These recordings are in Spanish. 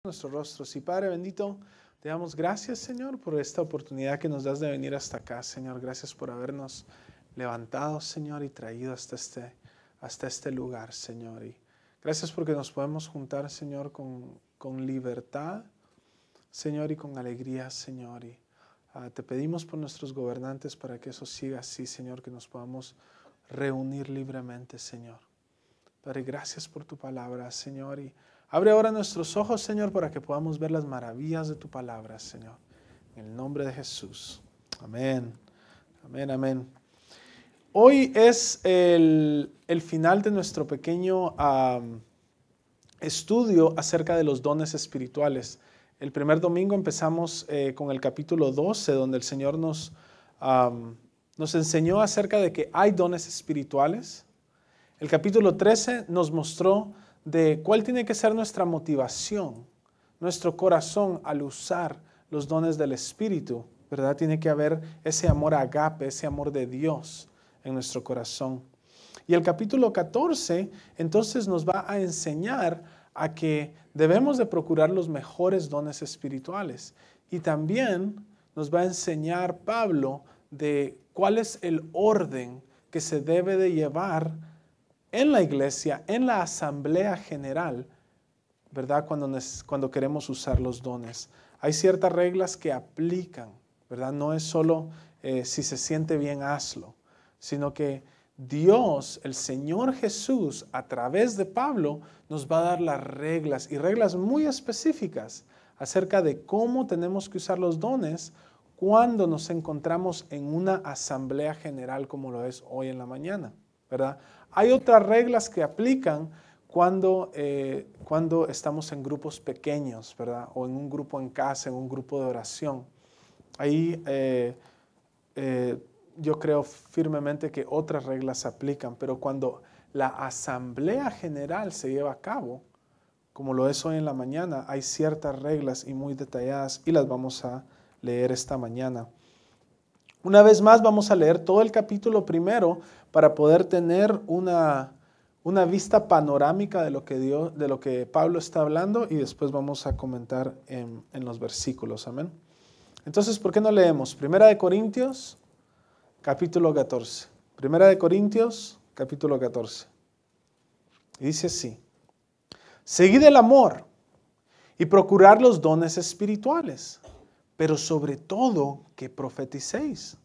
Nuestros rostros. Y Padre bendito, te damos gracias, Señor, por esta oportunidad que nos das de venir hasta acá, Señor. Gracias por habernos levantado, Señor, y traído hasta este lugar, Señor. Y gracias porque nos podemos juntar, Señor, con libertad, Señor, y con alegría, Señor. Y te pedimos por nuestros gobernantes para que eso siga así, Señor, que nos podamos reunir libremente, Señor. Padre, gracias por tu palabra, Señor. Y abre ahora nuestros ojos, Señor, para que podamos ver las maravillas de tu palabra, Señor. En el nombre de Jesús. Amén. Amén, amén. Hoy es el final de nuestro pequeño estudio acerca de los dones espirituales. El primer domingo empezamos con el capítulo 12, donde el Señor nos enseñó acerca de que hay dones espirituales. El capítulo 13 nos mostró de cuál tiene que ser nuestra motivación, nuestro corazón al usar los dones del Espíritu, ¿verdad? Tiene que haber ese amor agape, ese amor de Dios en nuestro corazón. Y el capítulo 14 entonces nos va a enseñar a que debemos de procurar los mejores dones espirituales. Y también nos va a enseñar Pablo de cuál es el orden que se debe de llevar en la iglesia, en la asamblea general, ¿verdad? Cuando queremos usar los dones. Hay ciertas reglas que aplican, ¿verdad? No es solo si se siente bien, hazlo, sino que Dios, el Señor Jesús, a través de Pablo, nos va a dar las reglas y reglas muy específicas acerca de cómo tenemos que usar los dones cuando nos encontramos en una asamblea general como lo es hoy en la mañana, ¿verdad? Hay otras reglas que aplican cuando estamos en grupos pequeños, ¿verdad? O en un grupo en casa, en un grupo de oración. Ahí yo creo firmemente que otras reglas aplican, pero cuando la asamblea general se lleva a cabo, como lo es hoy en la mañana, hay ciertas reglas y muy detalladas y las vamos a leer esta mañana. Una vez más vamos a leer todo el capítulo primero para poder tener una vista panorámica de lo que Pablo está hablando y después vamos a comentar en los versículos. Amén. Entonces, ¿por qué no leemos? Primera de Corintios, capítulo 14. Primera de Corintios, capítulo 14. Y dice así: seguid el amor y procurad los dones espirituales, pero sobre todo que profeticéis.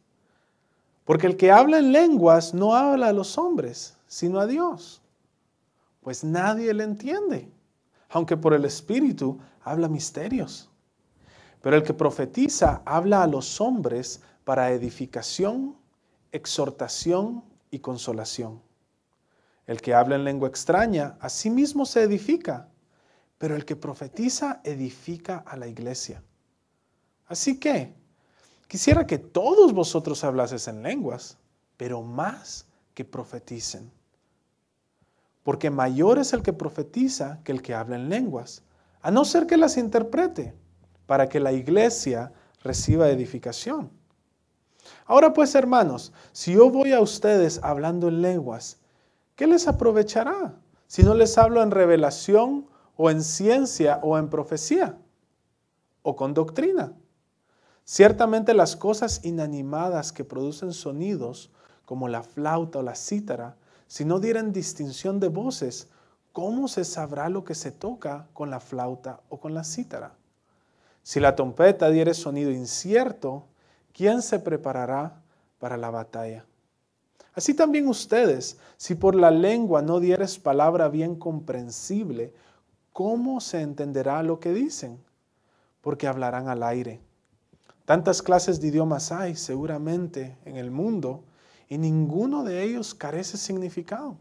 Porque el que habla en lenguas no habla a los hombres, sino a Dios, pues nadie le entiende, aunque por el Espíritu habla misterios. Pero el que profetiza habla a los hombres para edificación, exhortación y consolación. El que habla en lengua extraña, a sí mismo se edifica, pero el que profetiza edifica a la iglesia. Así que quisiera que todos vosotros hablases en lenguas, pero más que profeticen. Porque mayor es el que profetiza que el que habla en lenguas, a no ser que las interprete, para que la iglesia reciba edificación. Ahora pues, hermanos, si yo voy a ustedes hablando en lenguas, ¿qué les aprovechará si no les hablo en revelación o en ciencia o en profecía o con doctrina? Ciertamente las cosas inanimadas que producen sonidos, como la flauta o la cítara, si no dieran distinción de voces, ¿cómo se sabrá lo que se toca con la flauta o con la cítara? Si la trompeta diere sonido incierto, ¿quién se preparará para la batalla? Así también ustedes, si por la lengua no dieres palabra bien comprensible, ¿cómo se entenderá lo que dicen? Porque hablarán al aire. Tantas clases de idiomas hay seguramente en el mundo y ninguno de ellos carece significado.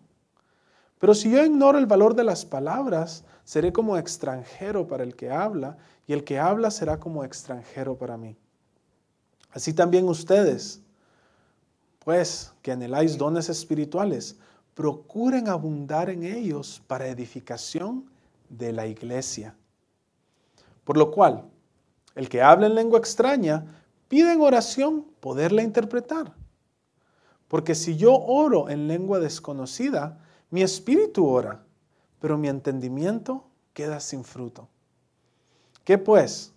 Pero si yo ignoro el valor de las palabras, seré como extranjero para el que habla y el que habla será como extranjero para mí. Así también ustedes, pues que anheláis dones espirituales, procuren abundar en ellos para edificación de la iglesia. Por lo cual, el que habla en lengua extraña, pide en oración poderla interpretar. Porque si yo oro en lengua desconocida, mi espíritu ora, pero mi entendimiento queda sin fruto. ¿Qué pues?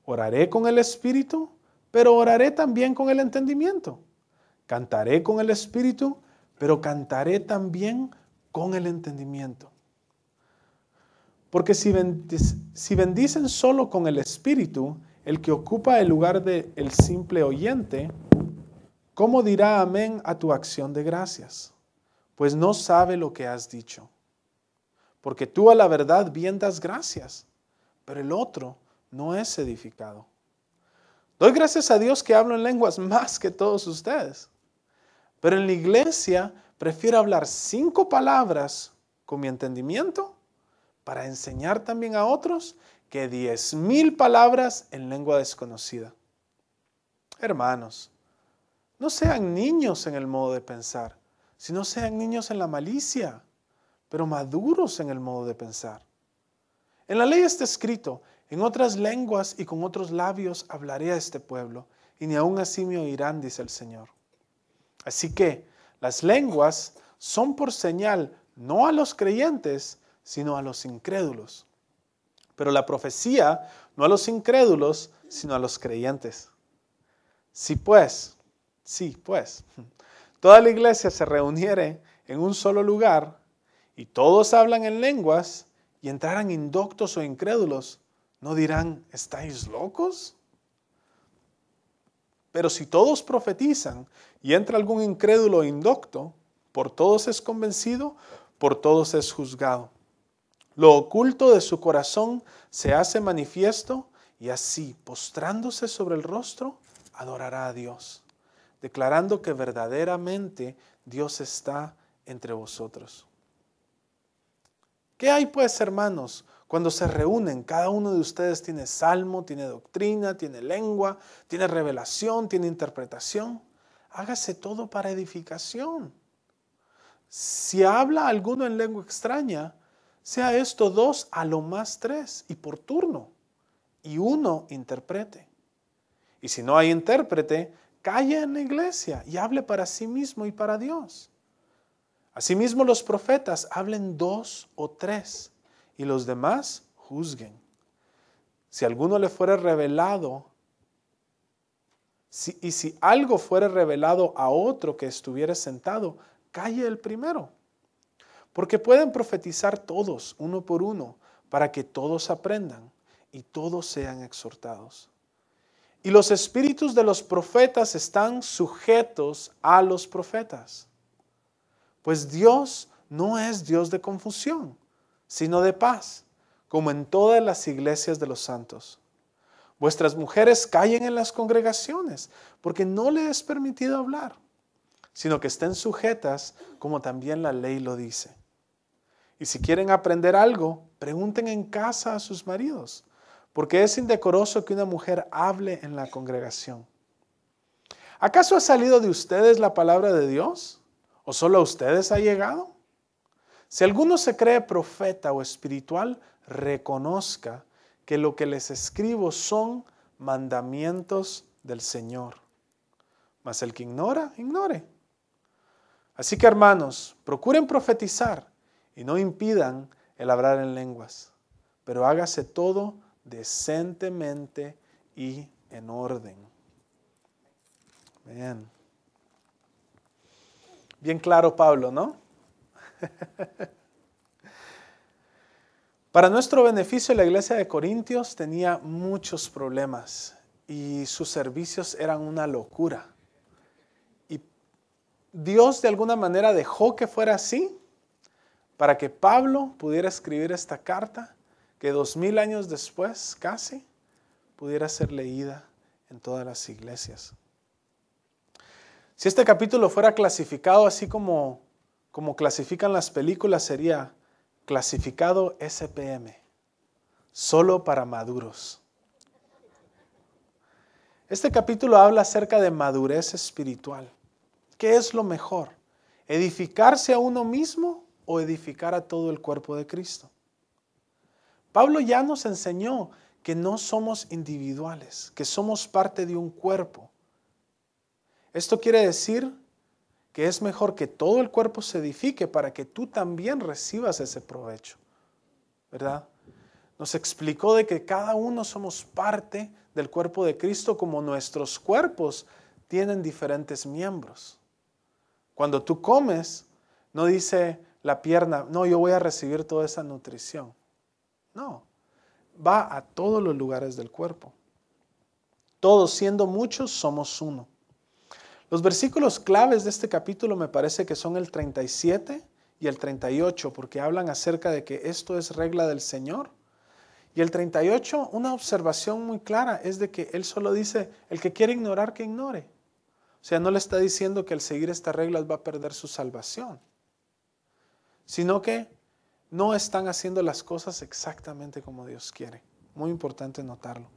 Oraré con el espíritu, pero oraré también con el entendimiento. Cantaré con el espíritu, pero cantaré también con el entendimiento. Porque si bendicen solo con el espíritu, el que ocupa el lugar del simple oyente, ¿cómo dirá amén a tu acción de gracias? Pues no sabe lo que has dicho. Porque tú a la verdad bien das gracias, pero el otro no es edificado. Doy gracias a Dios que hablo en lenguas más que todos ustedes. Pero en la iglesia prefiero hablar 5 palabras con mi entendimiento para enseñar también a otros que 10,000 palabras en lengua desconocida. Hermanos, no sean niños en el modo de pensar, sino sean niños en la malicia, pero maduros en el modo de pensar. En la ley está escrito, en otras lenguas y con otros labios hablaré a este pueblo, y ni aun así me oirán, dice el Señor. Así que las lenguas son por señal no a los creyentes, sino a los incrédulos. Pero la profecía no a los incrédulos, sino a los creyentes. Sí pues, toda la iglesia se reuniere en un solo lugar y todos hablan en lenguas y entraran indoctos o incrédulos, ¿no dirán, estáis locos? Pero si todos profetizan y entra algún incrédulo o indocto, por todos es convencido, por todos es juzgado. Lo oculto de su corazón se hace manifiesto y así, postrándose sobre el rostro, adorará a Dios, declarando que verdaderamente Dios está entre vosotros. ¿Qué hay pues, hermanos? Cuando se reúnen, cada uno de ustedes tiene salmo, tiene doctrina, tiene lengua, tiene revelación, tiene interpretación. Hágase todo para edificación. Si habla alguno en lengua extraña, sea esto 2, a lo más 3, y por turno, y uno interprete. Y si no hay intérprete, calle en la iglesia y hable para sí mismo y para Dios. Asimismo los profetas hablen 2 o 3, y los demás juzguen. Si alguno le fuera revelado, si algo fuera revelado a otro que estuviera sentado, calle el primero. Porque pueden profetizar todos, uno por uno, para que todos aprendan y todos sean exhortados. Y los espíritus de los profetas están sujetos a los profetas. Pues Dios no es Dios de confusión, sino de paz, como en todas las iglesias de los santos. Vuestras mujeres callen en las congregaciones, porque no les es permitido hablar, sino que estén sujetas, como también la ley lo dice. Y si quieren aprender algo, pregunten en casa a sus maridos, porque es indecoroso que una mujer hable en la congregación. ¿Acaso ha salido de ustedes la palabra de Dios? ¿O solo a ustedes ha llegado? Si alguno se cree profeta o espiritual, reconozca que lo que les escribo son mandamientos del Señor. Mas el que ignora, ignore. Así que, hermanos, procuren profetizar y no impidan el hablar en lenguas, pero hágase todo decentemente y en orden. Bien. Bien claro Pablo, ¿no? Para nuestro beneficio, la iglesia de Corintios tenía muchos problemas y sus servicios eran una locura. Y Dios de alguna manera dejó que fuera así para que Pablo pudiera escribir esta carta que 2000 años después, casi, pudiera ser leída en todas las iglesias. Si este capítulo fuera clasificado así como clasifican las películas, sería clasificado SPM, solo para maduros. Este capítulo habla acerca de madurez espiritual. ¿Qué es lo mejor? ¿Edificarse a uno mismo o edificar a todo el cuerpo de Cristo? Pablo ya nos enseñó que no somos individuales, que somos parte de un cuerpo. Esto quiere decir que es mejor que todo el cuerpo se edifique para que tú también recibas ese provecho, ¿verdad? Nos explicó de que cada uno somos parte del cuerpo de Cristo, como nuestros cuerpos tienen diferentes miembros. Cuando tú comes, no dice la pierna, no, yo voy a recibir toda esa nutrición. No, va a todos los lugares del cuerpo. Todos, siendo muchos, somos uno. Los versículos claves de este capítulo me parece que son el 37 y el 38, porque hablan acerca de que esto es regla del Señor. Y el 38, una observación muy clara es de que Él solo dice, el que quiere ignorar, que ignore. O sea, no le está diciendo que al seguir estas reglas va a perder su salvación, sino que no están haciendo las cosas exactamente como Dios quiere. Muy importante notarlo.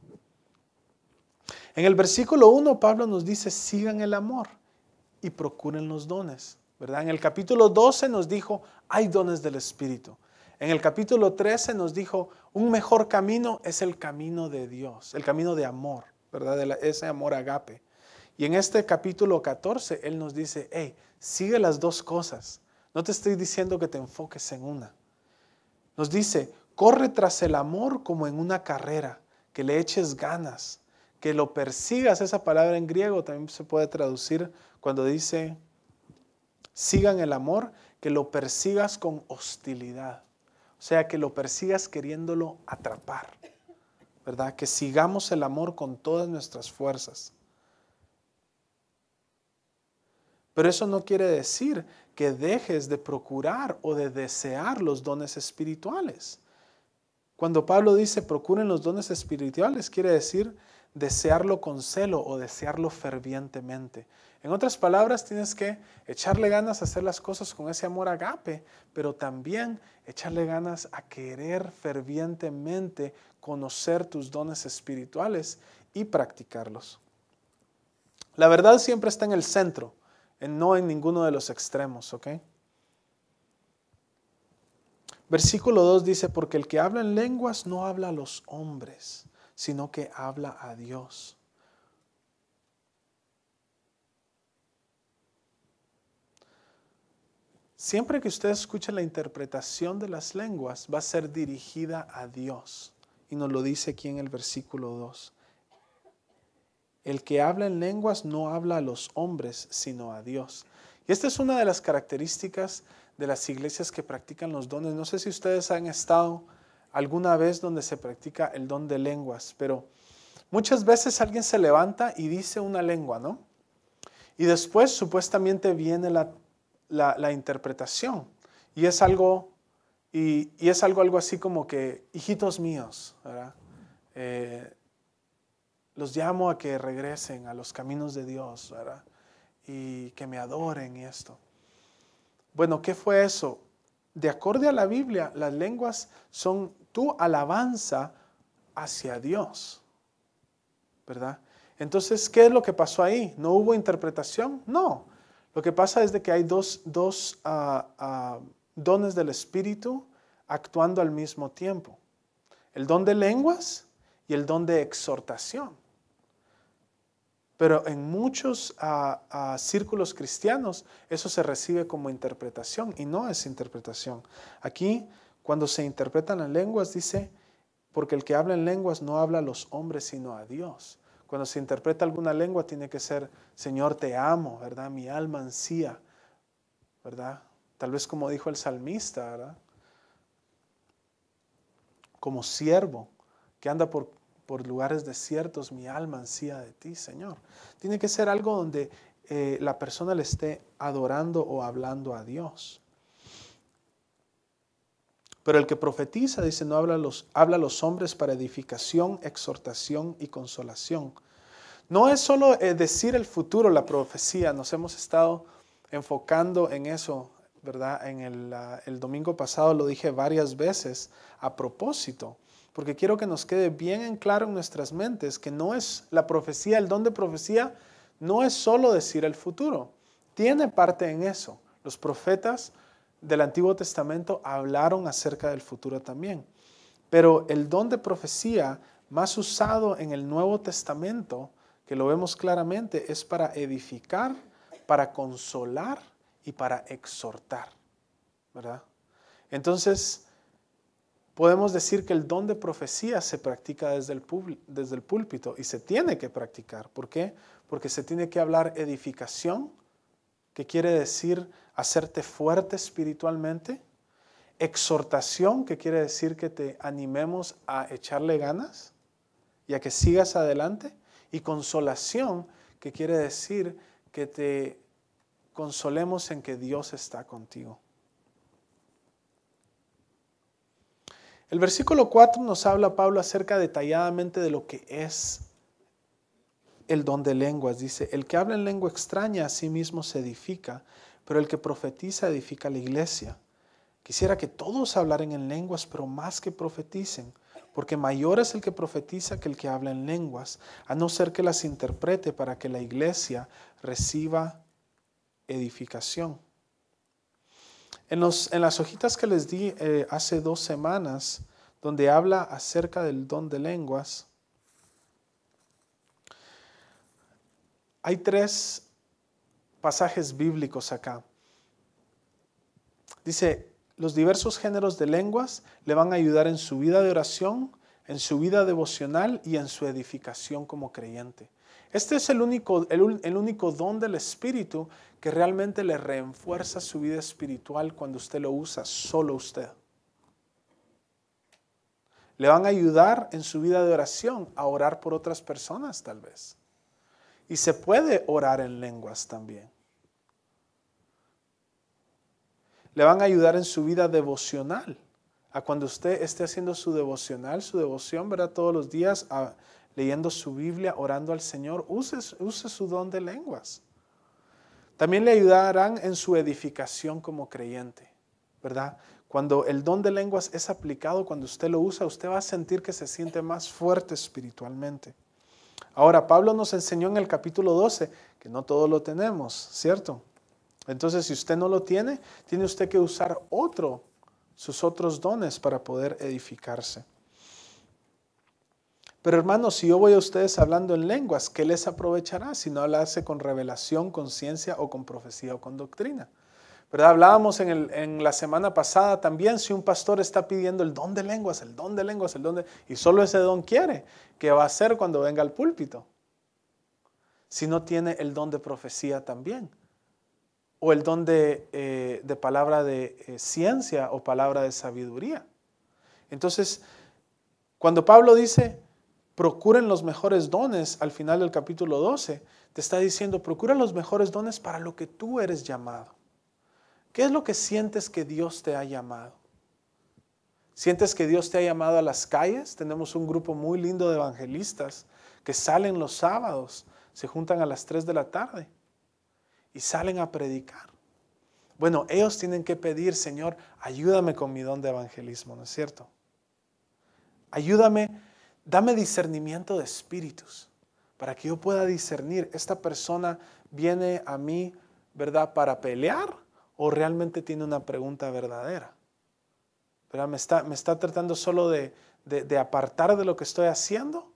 En el versículo 1, Pablo nos dice, sigan el amor y procuren los dones, ¿verdad? En el capítulo 12 nos dijo, hay dones del Espíritu. En el capítulo 13 nos dijo, un mejor camino es el camino de Dios, el camino de amor, ¿verdad? Ese amor agape. Y en este capítulo 14, Él nos dice, hey, sigue las dos cosas. No te estoy diciendo que te enfoques en una. Nos dice, corre tras el amor como en una carrera, que le eches ganas, que lo persigas. Esa palabra en griego también se puede traducir cuando dice, sigan el amor, que lo persigas con hostilidad. O sea, que lo persigas queriéndolo atrapar, ¿verdad? Que sigamos el amor con todas nuestras fuerzas. Pero eso no quiere decir que dejes de procurar o de desear los dones espirituales. Cuando Pablo dice procuren los dones espirituales, quiere decir desearlo con celo o desearlo fervientemente. En otras palabras, tienes que echarle ganas a hacer las cosas con ese amor agape, pero también echarle ganas a querer fervientemente conocer tus dones espirituales y practicarlos. La verdad siempre está en el centro, no en ninguno de los extremos, ¿ok? Versículo 2 dice, porque el que habla en lenguas no habla a los hombres, sino que habla a Dios. Siempre que usted escuche la interpretación de las lenguas, va a ser dirigida a Dios. Y nos lo dice aquí en el versículo 2. El que habla en lenguas no habla a los hombres, sino a Dios. Y esta es una de las características de las iglesias que practican los dones. No sé si ustedes han estado alguna vez donde se practica el don de lenguas, pero muchas veces alguien se levanta y dice una lengua, ¿no? Y después supuestamente viene la interpretación. Y es algo, algo así como que, hijitos míos, ¿verdad? Los llamo a que regresen a los caminos de Dios, ¿verdad? Y que me adoren y esto. Bueno, ¿qué fue eso? De acuerdo a la Biblia, las lenguas son tu alabanza hacia Dios, ¿verdad? Entonces, ¿qué es lo que pasó ahí? ¿No hubo interpretación? No. Lo que pasa es de que hay dos dones del Espíritu actuando al mismo tiempo. El don de lenguas y el don de exhortación. Pero en muchos círculos cristianos eso se recibe como interpretación y no es interpretación. Aquí, cuando se interpretan las lenguas, dice, porque el que habla en lenguas no habla a los hombres, sino a Dios. Cuando se interpreta alguna lengua tiene que ser, Señor, te amo, ¿verdad? Mi alma ansía, ¿verdad? Tal vez como dijo el salmista, ¿verdad? Como siervo que anda por lugares desiertos, mi alma ansía de ti, Señor. Tiene que ser algo donde la persona le esté adorando o hablando a Dios. Pero el que profetiza, dice, no habla a los hombres para edificación, exhortación y consolación. No es solo decir el futuro, la profecía. Nos hemos estado enfocando en eso, ¿verdad? En el domingo pasado lo dije varias veces a propósito. Porque quiero que nos quede bien en claro en nuestras mentes que no es la profecía, el don de profecía no es solo decir el futuro. Tiene parte en eso. Los profetas del Antiguo Testamento hablaron acerca del futuro también. Pero el don de profecía más usado en el Nuevo Testamento, que lo vemos claramente, es para edificar, para consolar y para exhortar, ¿verdad? Entonces, podemos decir que el don de profecía se practica desde el púlpito y se tiene que practicar. ¿Por qué? Porque se tiene que hablar edificación, que quiere decir hacerte fuerte espiritualmente. Exhortación, que quiere decir que te animemos a echarle ganas y a que sigas adelante. Y consolación, que quiere decir que te consolemos en que Dios está contigo. El versículo 4 nos habla Pablo acerca detalladamente de lo que es el don de lenguas. Dice, el que habla en lengua extraña a sí mismo se edifica, pero el que profetiza edifica la iglesia. Quisiera que todos hablaran en lenguas, pero más que profeticen, porque mayor es el que profetiza que el que habla en lenguas, a no ser que las interprete para que la iglesia reciba edificación. En las hojitas que les di hace 2 semanas, donde habla acerca del don de lenguas, hay 3 pasajes bíblicos acá. Dice, los diversos géneros de lenguas le van a ayudar en su vida de oración, en su vida devocional y en su edificación como creyente. Este es el único don del Espíritu que realmente le refuerza su vida espiritual cuando usted lo usa, solo usted. Le van a ayudar en su vida de oración a orar por otras personas tal vez. Y se puede orar en lenguas también. Le van a ayudar en su vida devocional. A cuando usted esté haciendo su devocional, su devoción, ¿verdad? Todos los días leyendo su Biblia, orando al Señor, use su don de lenguas. También le ayudarán en su edificación como creyente, ¿verdad? Cuando el don de lenguas es aplicado, cuando usted lo usa, usted va a sentir que se siente más fuerte espiritualmente. Ahora, Pablo nos enseñó en el capítulo 12 que no todos lo tenemos, ¿cierto? Entonces, si usted no lo tiene, tiene usted que usar sus otros dones para poder edificarse. Pero hermanos, si yo voy a ustedes hablando en lenguas, ¿qué les aprovechará si no hablarse con revelación, con ciencia o con profecía o con doctrina? ¿Verdad? Hablábamos en la semana pasada también, si un pastor está pidiendo el don de lenguas, y solo ese don quiere, ¿qué va a hacer cuando venga al púlpito? Si no tiene el don de profecía también. O el don de palabra de ciencia o palabra de sabiduría. Entonces, cuando Pablo dice, procuren los mejores dones al final del capítulo 12, te está diciendo, procura los mejores dones para lo que tú eres llamado. ¿Qué es lo que sientes que Dios te ha llamado? ¿Sientes que Dios te ha llamado a las calles? Tenemos un grupo muy lindo de evangelistas que salen los sábados, se juntan a las 3 de la tarde. Y salen a predicar. Bueno, ellos tienen que pedir, Señor, ayúdame con mi don de evangelismo, ¿no es cierto? Ayúdame, dame discernimiento de espíritus, para que yo pueda discernir, esta persona viene a mí, ¿verdad?, para pelear, o realmente tiene una pregunta verdadera. ¿Verdad? ¿Me está tratando solo de apartar de lo que estoy haciendo?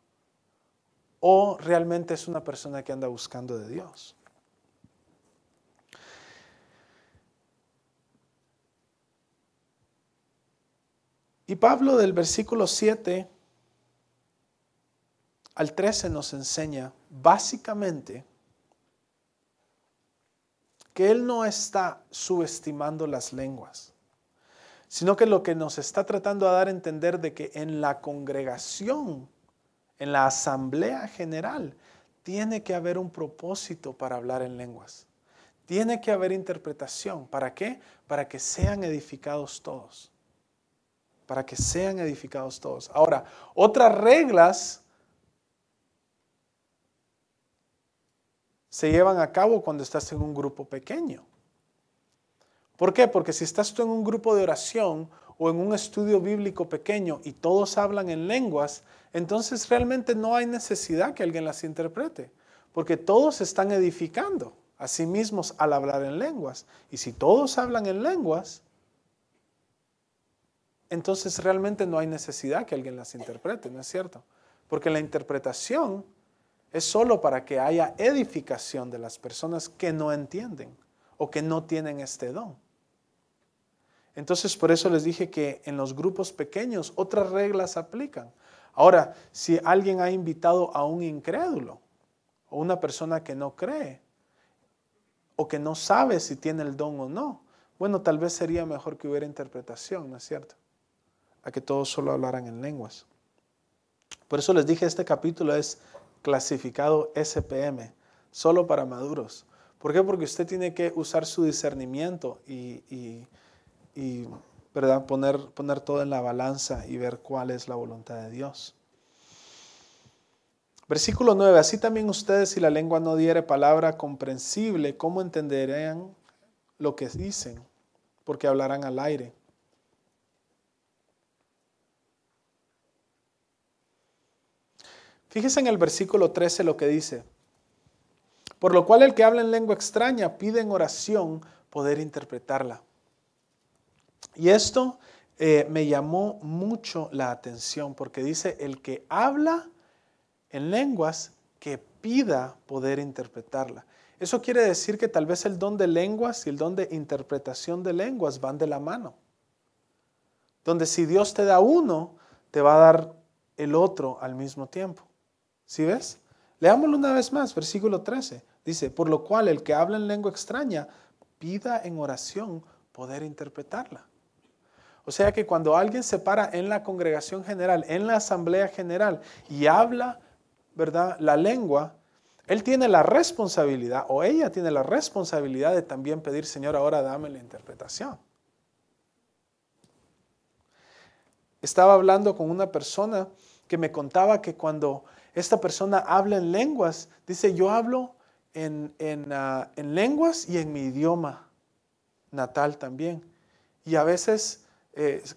¿O realmente es una persona que anda buscando de Dios? Y Pablo del versículo 7 al 13 nos enseña básicamente que él no está subestimando las lenguas, sino que lo que nos está tratando de dar a entender de que en la congregación, en la asamblea general, tiene que haber un propósito para hablar en lenguas. Tiene que haber interpretación. ¿Para qué? Para que sean edificados todos. Para que sean edificados todos. Ahora, otras reglas se llevan a cabo cuando estás en un grupo pequeño. ¿Por qué? Porque si estás tú en un grupo de oración o en un estudio bíblico pequeño y todos hablan en lenguas, entonces realmente no hay necesidad que alguien las interprete, porque todos están edificando a sí mismos al hablar en lenguas. Y si todos hablan en lenguas, entonces realmente no hay necesidad que alguien las interprete, ¿no es cierto? Porque la interpretación es solo para que haya edificación de las personas que no entienden o que no tienen este don. Entonces, por eso les dije que en los grupos pequeños otras reglas aplican. Ahora, si alguien ha invitado a un incrédulo o una persona que no cree o que no sabe si tiene el don o no, bueno, tal vez sería mejor que hubiera interpretación, ¿no es cierto? A que todos solo hablaran en lenguas. Por eso les dije, este capítulo es clasificado SPM, solo para maduros. ¿Por qué? Porque usted tiene que usar su discernimiento y ¿verdad? Poner todo en la balanza y ver cuál es la voluntad de Dios. Versículo 9, así también ustedes, si la lengua no diere palabra comprensible, ¿cómo entenderán lo que dicen? Porque hablarán al aire. Fíjese en el versículo 13 lo que dice. Por lo cual el que habla en lengua extraña pide en oración poder interpretarla. Y esto me llamó mucho la atención porque dice el que habla en lenguas que pida poder interpretarla. Eso quiere decir que tal vez el don de lenguas y el don de interpretación de lenguas van de la mano. Donde si Dios te da uno, te va a dar el otro al mismo tiempo. ¿Sí ves? Leámoslo una vez más, versículo 13. Dice, por lo cual el que habla en lengua extraña, pida en oración poder interpretarla. O sea que cuando alguien se para en la congregación general, en la asamblea general y habla, ¿verdad?, la lengua, él tiene la responsabilidad o ella tiene la responsabilidad de también pedir, Señor, ahora dame la interpretación. Estaba hablando con una persona que me contaba que cuando esta persona habla en lenguas, dice, yo hablo en lenguas y en mi idioma natal también. Y a veces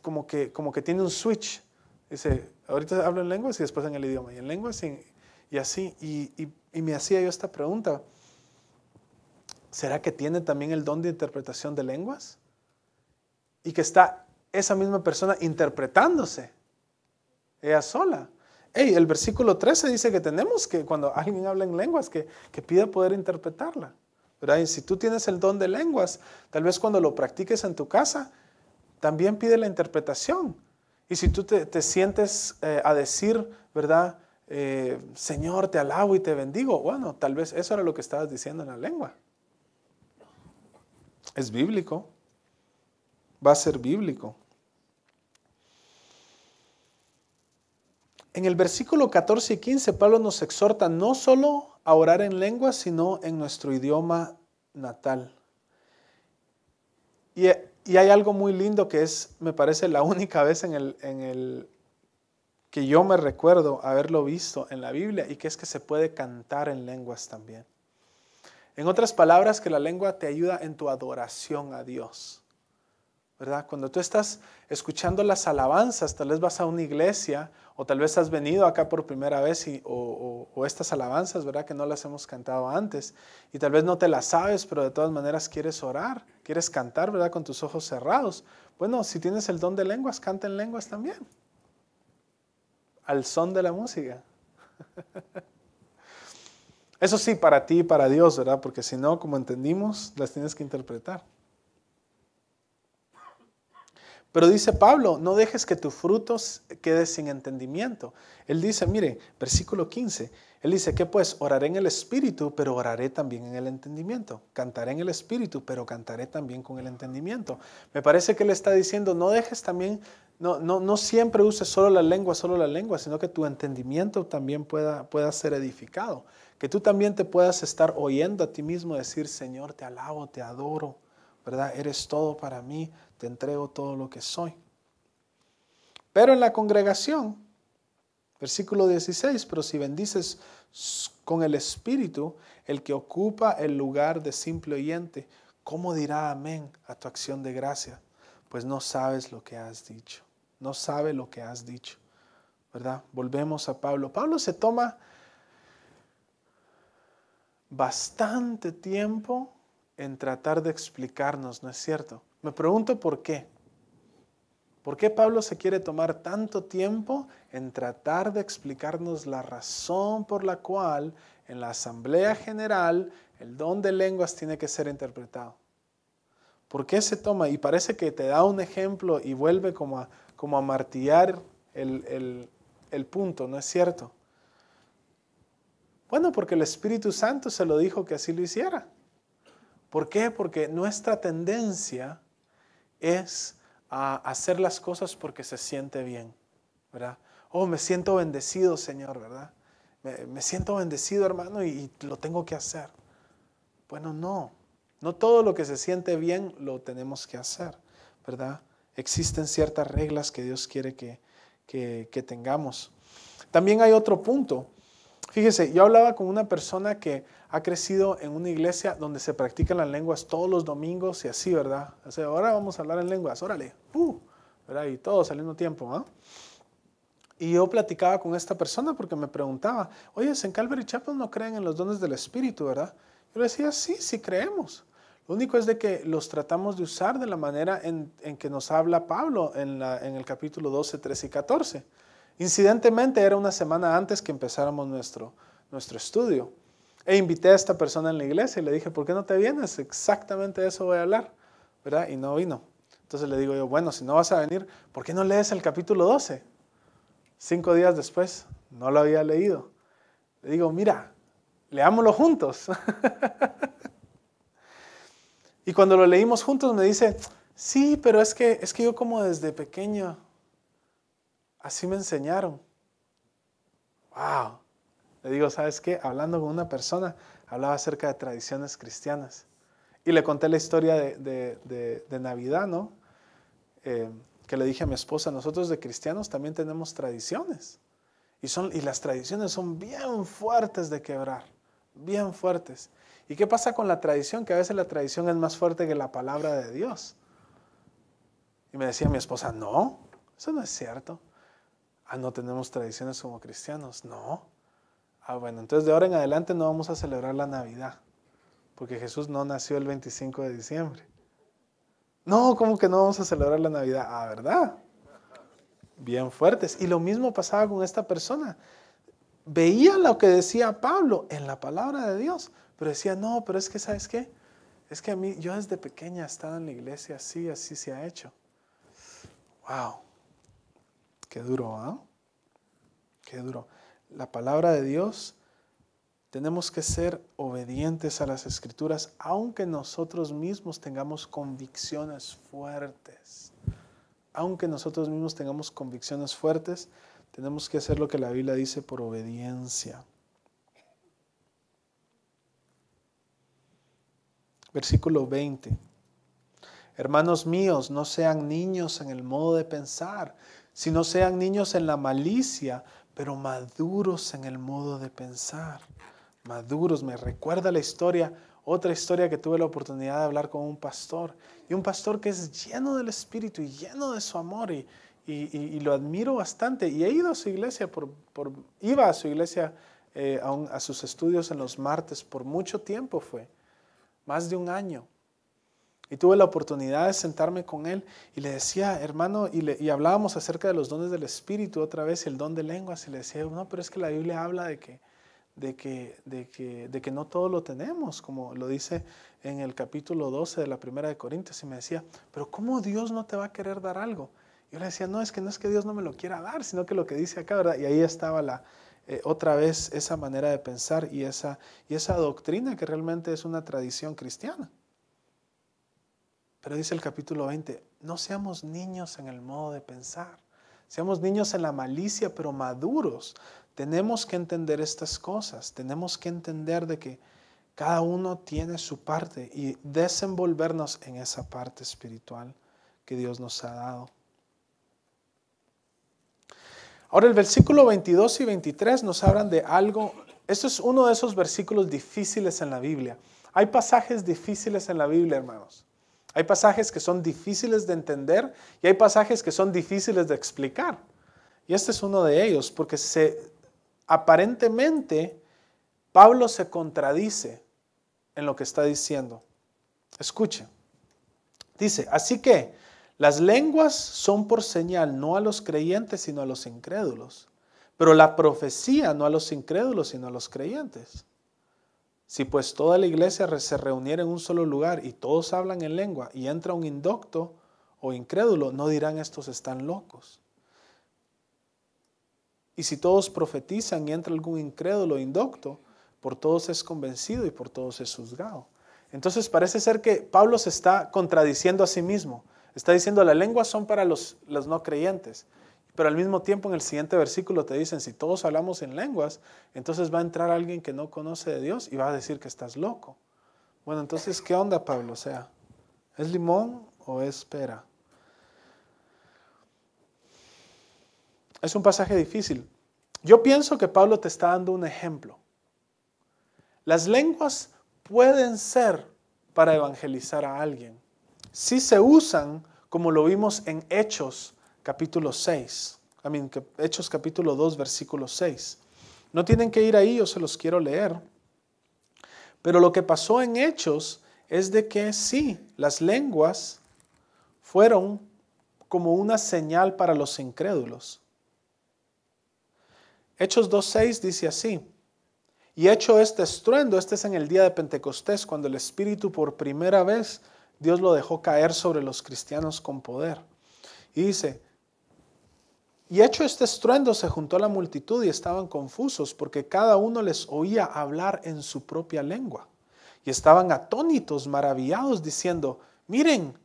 como que tiene un switch. Dice, ahorita hablo en lenguas y después en el idioma. Y en lenguas y así. Y me hacía yo esta pregunta. ¿Será que tiene también el don de interpretación de lenguas? Y que está esa misma persona interpretándose. Ella sola. Hey, el versículo 13 dice que tenemos que, cuando alguien habla en lenguas, que pida poder interpretarla. ¿Verdad? Y si tú tienes el don de lenguas, tal vez cuando lo practiques en tu casa, también pide la interpretación. Y si tú te sientes a decir, ¿verdad? Señor, te alabo y te bendigo. Bueno, tal vez eso era lo que estabas diciendo en la lengua. Es bíblico. Va a ser bíblico. En el versículo 14 y 15, Pablo nos exhorta no solo a orar en lenguas, sino en nuestro idioma natal. Y hay algo muy lindo que es, me parece, la única vez en el que yo me recuerdo haberlo visto en la Biblia, y que es que se puede cantar en lenguas también. En otras palabras, que la lengua te ayuda en tu adoración a Dios, ¿verdad? Cuando tú estás escuchando las alabanzas, tal vez vas a una iglesia o tal vez has venido acá por primera vez o estas alabanzas, ¿verdad? Que no las hemos cantado antes y tal vez no te las sabes, pero de todas maneras quieres orar, quieres cantar, ¿verdad? Con tus ojos cerrados. Bueno, si tienes el don de lenguas, canta en lenguas también. Al son de la música. Eso sí, para ti y para Dios, ¿verdad? Porque si no, como entendimos, las tienes que interpretar. Pero dice Pablo, no dejes que tu fruto quede sin entendimiento. Él dice, mire, versículo 15, él dice, ¿qué pues? Oraré en el Espíritu, pero oraré también en el entendimiento. Cantaré en el Espíritu, pero cantaré también con el entendimiento. Me parece que él está diciendo, no dejes también, no siempre uses solo la lengua, sino que tu entendimiento también pueda ser edificado. Que tú también te puedas estar oyendo a ti mismo decir, Señor, te alabo, te adoro, ¿verdad? Eres todo para mí, te entrego todo lo que soy. Pero en la congregación, versículo 16, pero si bendices con el Espíritu, el que ocupa el lugar de simple oyente, ¿cómo dirá amén a tu acción de gracia? Pues no sabes lo que has dicho. No sabe lo que has dicho, ¿verdad? Volvemos a Pablo. Pablo se toma bastante tiempo en tratar de explicarnos, ¿no es cierto? Me pregunto por qué. ¿Por qué Pablo se quiere tomar tanto tiempo en tratar de explicarnos la razón por la cual en la asamblea general el don de lenguas tiene que ser interpretado? ¿Por qué se toma? Y parece que te da un ejemplo y vuelve como a martillar el punto, ¿no es cierto? Bueno, porque el Espíritu Santo se lo dijo que así lo hiciera. ¿Por qué? Porque nuestra tendencia es a hacer las cosas porque se siente bien, ¿verdad? Oh, me siento bendecido, Señor, ¿verdad? Me siento bendecido, hermano, y lo tengo que hacer. Bueno, no todo lo que se siente bien lo tenemos que hacer, ¿verdad? Existen ciertas reglas que Dios quiere que tengamos. También hay otro punto. Fíjese, yo hablaba con una persona que ha crecido en una iglesia donde se practican las lenguas todos los domingos y así, ¿verdad? O sea, ahora vamos a hablar en lenguas, órale, ¿verdad? Y todos al mismo tiempo, ¿ah? Y yo platicaba con esta persona porque me preguntaba, oye, en Calvary Chapel no creen en los dones del Espíritu, ¿verdad? Yo le decía, sí creemos. Lo único es de que los tratamos de usar de la manera en que nos habla Pablo en el capítulo 12, 13 y 14. Incidentemente era una semana antes que empezáramos nuestro estudio. E invité a esta persona en la iglesia y le dije, ¿por qué no te vienes? Exactamente de eso voy a hablar, ¿verdad? Y no vino. Entonces le digo yo, bueno, si no vas a venir, ¿por qué no lees el capítulo 12? 5 días después, no lo había leído. Le digo, mira, leámoslo juntos. Y cuando lo leímos juntos me dice, sí, pero es que yo como desde pequeño, así me enseñaron. Wow. Le digo, ¿sabes qué? Hablando con una persona, hablaba acerca de tradiciones cristianas. Y le conté la historia de Navidad, ¿no? Que le dije a mi esposa, nosotros de cristianos también tenemos tradiciones. Y las tradiciones son bien fuertes de quebrar, bien fuertes. ¿Y qué pasa con la tradición? Que a veces la tradición es más fuerte que la palabra de Dios. Y me decía mi esposa, no, eso no es cierto. No tenemos tradiciones como cristianos. No. Bueno, entonces de ahora en adelante no vamos a celebrar la Navidad, porque Jesús no nació el 25 de diciembre. No, ¿cómo que no vamos a celebrar la Navidad? ¿Verdad? Bien fuertes. Y lo mismo pasaba con esta persona. Veía lo que decía Pablo en la palabra de Dios, pero decía, no, pero es que, ¿sabes qué? Es que a mí, yo desde pequeña he estado en la iglesia, así se ha hecho. Wow, qué duro, ¿ah? Qué duro. La palabra de Dios, tenemos que ser obedientes a las Escrituras, aunque nosotros mismos tengamos convicciones fuertes. Aunque nosotros mismos tengamos convicciones fuertes, tenemos que hacer lo que la Biblia dice por obediencia. Versículo 20. Hermanos míos, no sean niños en el modo de pensar, sino sean niños en la malicia, pero maduros en el modo de pensar. Maduros, me recuerda la historia, otra historia que tuve la oportunidad de hablar con un pastor. Y un pastor que es lleno del Espíritu y lleno de su amor y lo admiro bastante. Y he ido a su iglesia, iba a su iglesia a sus estudios en los martes, por mucho tiempo fue, más de un año. Y tuve la oportunidad de sentarme con él y le decía, hermano, y hablábamos acerca de los dones del Espíritu otra vez, el don de lenguas, y le decía, no, pero es que la Biblia habla de que no todo lo tenemos, como lo dice en el capítulo 12 de la Primera de Corintios, y me decía, pero ¿cómo Dios no te va a querer dar algo? Y yo le decía, no es que Dios no me lo quiera dar, sino que lo que dice acá, ¿verdad? Y ahí estaba otra vez esa manera de pensar y esa doctrina que realmente es una tradición cristiana. Pero dice el capítulo 20, no seamos niños en el modo de pensar, seamos niños en la malicia, pero maduros. Tenemos que entender estas cosas, tenemos que entender de que cada uno tiene su parte y desenvolvernos en esa parte espiritual que Dios nos ha dado. Ahora el versículo 22 y 23 nos hablan de algo, esto es uno de esos versículos difíciles en la Biblia. Hay pasajes difíciles en la Biblia, hermanos. Hay pasajes que son difíciles de entender y hay pasajes que son difíciles de explicar. Y este es uno de ellos, porque aparentemente Pablo se contradice en lo que está diciendo. Escuche. Dice, así que las lenguas son por señal no a los creyentes sino a los incrédulos, pero la profecía no a los incrédulos sino a los creyentes. Si pues toda la iglesia se reuniera en un solo lugar y todos hablan en lengua y entra un indocto o incrédulo, no dirán estos están locos. Y si todos profetizan y entra algún incrédulo o indocto, por todos es convencido y por todos es juzgado. Entonces parece ser que Pablo se está contradiciendo a sí mismo. Está diciendo las lenguas son para los no creyentes. Pero al mismo tiempo en el siguiente versículo te dicen, si todos hablamos en lenguas, entonces va a entrar alguien que no conoce de Dios y va a decir que estás loco. Bueno, entonces, ¿qué onda, Pablo? O sea, ¿es limón o es pera? Es un pasaje difícil. Yo pienso que Pablo te está dando un ejemplo. Las lenguas pueden ser para evangelizar a alguien. Si se usan, como lo vimos en Hechos capítulo 6. Hechos capítulo 2, versículo 6. No tienen que ir ahí, yo se los quiero leer. Pero lo que pasó en Hechos es de que sí, las lenguas fueron como una señal para los incrédulos. Hechos 2:6 dice así: y hecho este estruendo, este es en el día de Pentecostés, cuando el Espíritu por primera vez Dios lo dejó caer sobre los cristianos con poder. Y dice, y hecho este estruendo se juntó la multitud y estaban confusos porque cada uno les oía hablar en su propia lengua. Y estaban atónitos, maravillados, diciendo, miren,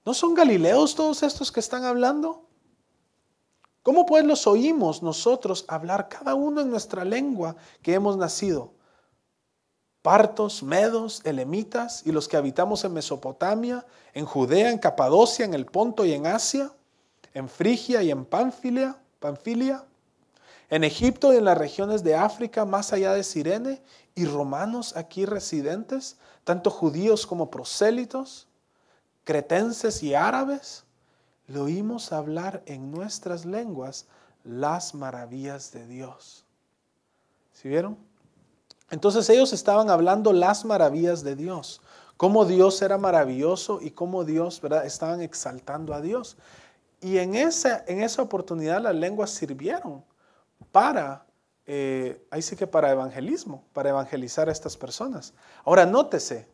¿no son galileos todos estos que están hablando? ¿Cómo pues los oímos nosotros hablar cada uno en nuestra lengua que hemos nacido? Partos, medos, elemitas y los que habitamos en Mesopotamia, en Judea, en Capadocia, en el Ponto y en Asia, en Frigia y en Panfilia, en Egipto y en las regiones de África, más allá de Cirene, y romanos aquí residentes, tanto judíos como prosélitos, cretenses y árabes, le oímos hablar en nuestras lenguas las maravillas de Dios. ¿Sí vieron? Entonces ellos estaban hablando las maravillas de Dios, cómo Dios era maravilloso y cómo Dios, ¿verdad?, estaban exaltando a Dios. Y en esa oportunidad las lenguas sirvieron para, ahí sí que para evangelismo, para evangelizar a estas personas. Ahora nótese,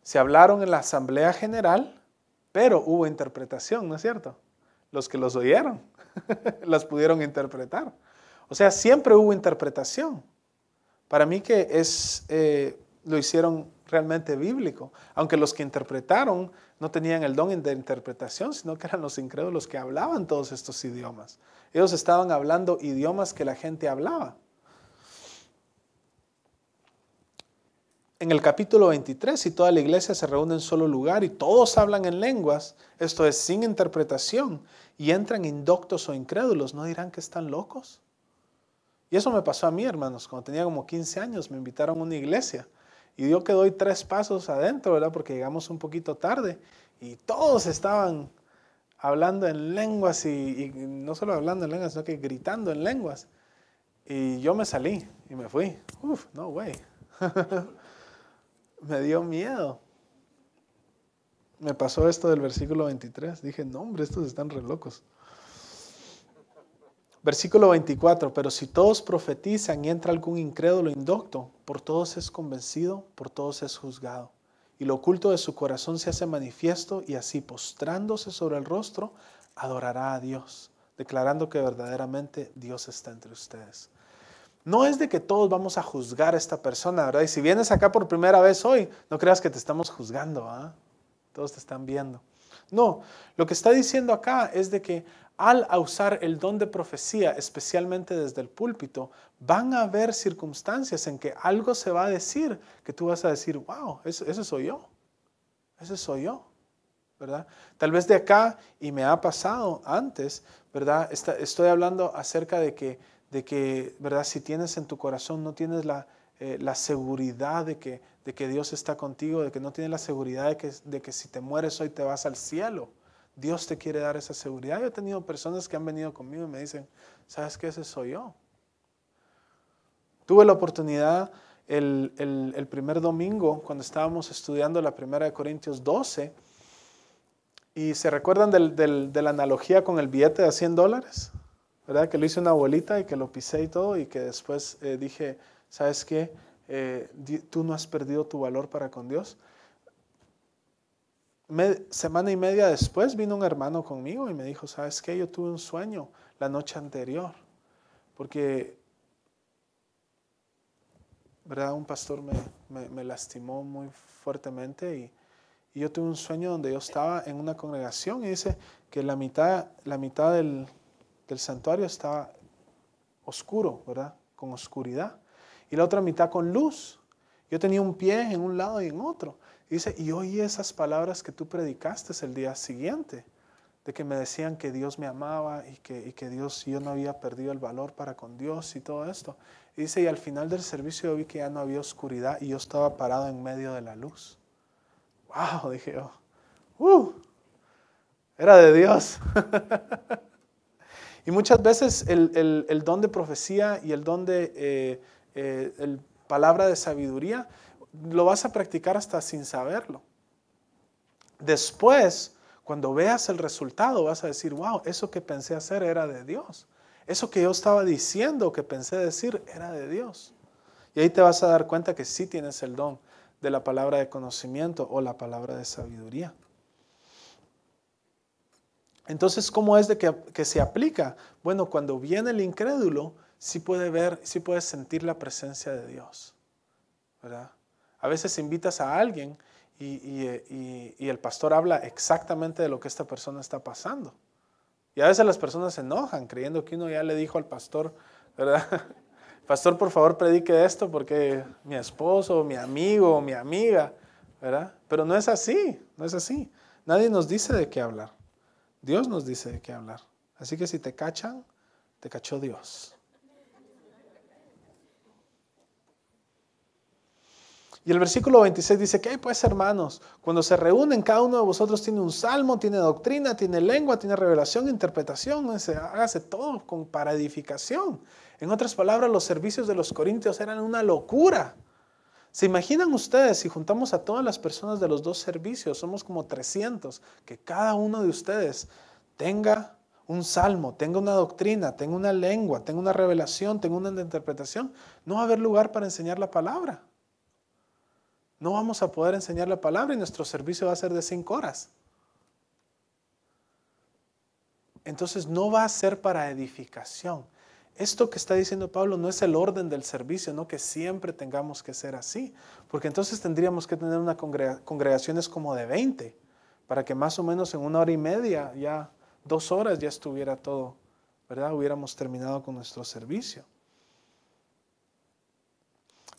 se hablaron en la asamblea general, pero hubo interpretación, ¿no es cierto? Los que los oyeron las pudieron interpretar. O sea, siempre hubo interpretación. Para mí que lo hicieron realmente bíblico, aunque los que interpretaron no tenían el don de interpretación, sino que eran los incrédulos que hablaban todos estos idiomas. Ellos estaban hablando idiomas que la gente hablaba. En el capítulo 23, si toda la iglesia se reúne en solo lugar y todos hablan en lenguas, esto es sin interpretación, y entran indoctos o incrédulos, ¿no dirán que están locos? Y eso me pasó a mí, hermanos, cuando tenía como 15 años, me invitaron a una iglesia. Y yo que doy 3 pasos adentro, ¿verdad? Porque llegamos un poquito tarde y todos estaban hablando en lenguas y no solo hablando en lenguas, sino que gritando en lenguas. Y yo me salí y me fui. No way. Me dio miedo. Me pasó esto del versículo 23. Dije, no hombre, estos están re locos. Versículo 24, pero si todos profetizan y entra algún incrédulo indocto, por todos es convencido, por todos es juzgado. Y lo oculto de su corazón se hace manifiesto y así postrándose sobre el rostro, adorará a Dios, declarando que verdaderamente Dios está entre ustedes. No es de que todos vamos a juzgar a esta persona, ¿verdad? Y si vienes acá por primera vez hoy, no creas que te estamos juzgando, ¿ah? Todos te están viendo. No, lo que está diciendo acá es de que al usar el don de profecía, especialmente desde el púlpito, van a haber circunstancias en que algo se va a decir, que tú vas a decir, wow, ese soy yo, ¿verdad? Tal vez de acá, y me ha pasado antes, ¿verdad? Estoy hablando acerca de que, ¿verdad? Si tienes en tu corazón, no tienes la seguridad de que Dios está contigo, de que no tienes la seguridad de que si te mueres hoy te vas al cielo. Dios te quiere dar esa seguridad. Yo he tenido personas que han venido conmigo y me dicen, ¿sabes qué? Ese soy yo. Tuve la oportunidad el primer domingo cuando estábamos estudiando la 1 Corintios 12 y se recuerdan de la analogía con el billete de $100, ¿verdad? Que lo hice una bolita y que lo pisé y todo y que después dije, ¿sabes qué? tú no has perdido tu valor para con Dios. Semana y media después vino un hermano conmigo y me dijo, ¿sabes qué? Yo tuve un sueño la noche anterior, porque, ¿verdad? Un pastor me lastimó muy fuertemente y yo tuve un sueño donde yo estaba en una congregación y dice que la mitad del santuario estaba oscuro, ¿verdad? Con oscuridad. Y la otra mitad con luz. Yo tenía un pie en un lado y en otro. Y dice, y oí esas palabras que tú predicaste el día siguiente, de que me decían que Dios me amaba y que Dios, yo no había perdido el valor para con Dios y todo esto. Y dice, y al final del servicio yo vi que ya no había oscuridad y yo estaba parado en medio de la luz. ¡Wow! Dije yo, era de Dios. Y muchas veces el don de profecía y el don de palabra de sabiduría lo vas a practicar hasta sin saberlo. Después, cuando veas el resultado, vas a decir, wow, eso que pensé hacer era de Dios. Eso que yo estaba diciendo, que pensé decir, era de Dios. Y ahí te vas a dar cuenta que sí tienes el don de la palabra de conocimiento o la palabra de sabiduría. Entonces, ¿cómo es de que se aplica? Bueno, cuando viene el incrédulo, sí puede ver, sí puede sentir la presencia de Dios, ¿verdad? A veces invitas a alguien y el pastor habla exactamente de lo que esta persona está pasando. Y a veces las personas se enojan creyendo que uno ya le dijo al pastor, ¿verdad? Pastor, por favor, predique esto porque mi esposo, mi amigo, mi amiga, ¿verdad? Pero no es así, no es así. Nadie nos dice de qué hablar. Dios nos dice de qué hablar. Así que si te cachan, te cachó Dios. Y el versículo 26 dice, ¿qué hay pues, hermanos? Cuando se reúnen, cada uno de vosotros tiene un salmo, tiene doctrina, tiene lengua, tiene revelación, interpretación. Hágase todo para edificación. En otras palabras, los servicios de los corintios eran una locura. ¿Se imaginan ustedes si juntamos a todas las personas de los dos servicios? Somos como 300, que cada uno de ustedes tenga un salmo, tenga una doctrina, tenga una lengua, tenga una revelación, tenga una interpretación. No va a haber lugar para enseñar la palabra. No vamos a poder enseñar la palabra y nuestro servicio va a ser de 5 horas. Entonces no va a ser para edificación. Esto que está diciendo Pablo no es el orden del servicio, no que siempre tengamos que ser así, porque entonces tendríamos que tener una congregaciones como de 20, para que más o menos en 1 hora y media, ya 2 horas ya estuviera todo, ¿verdad? Hubiéramos terminado con nuestro servicio.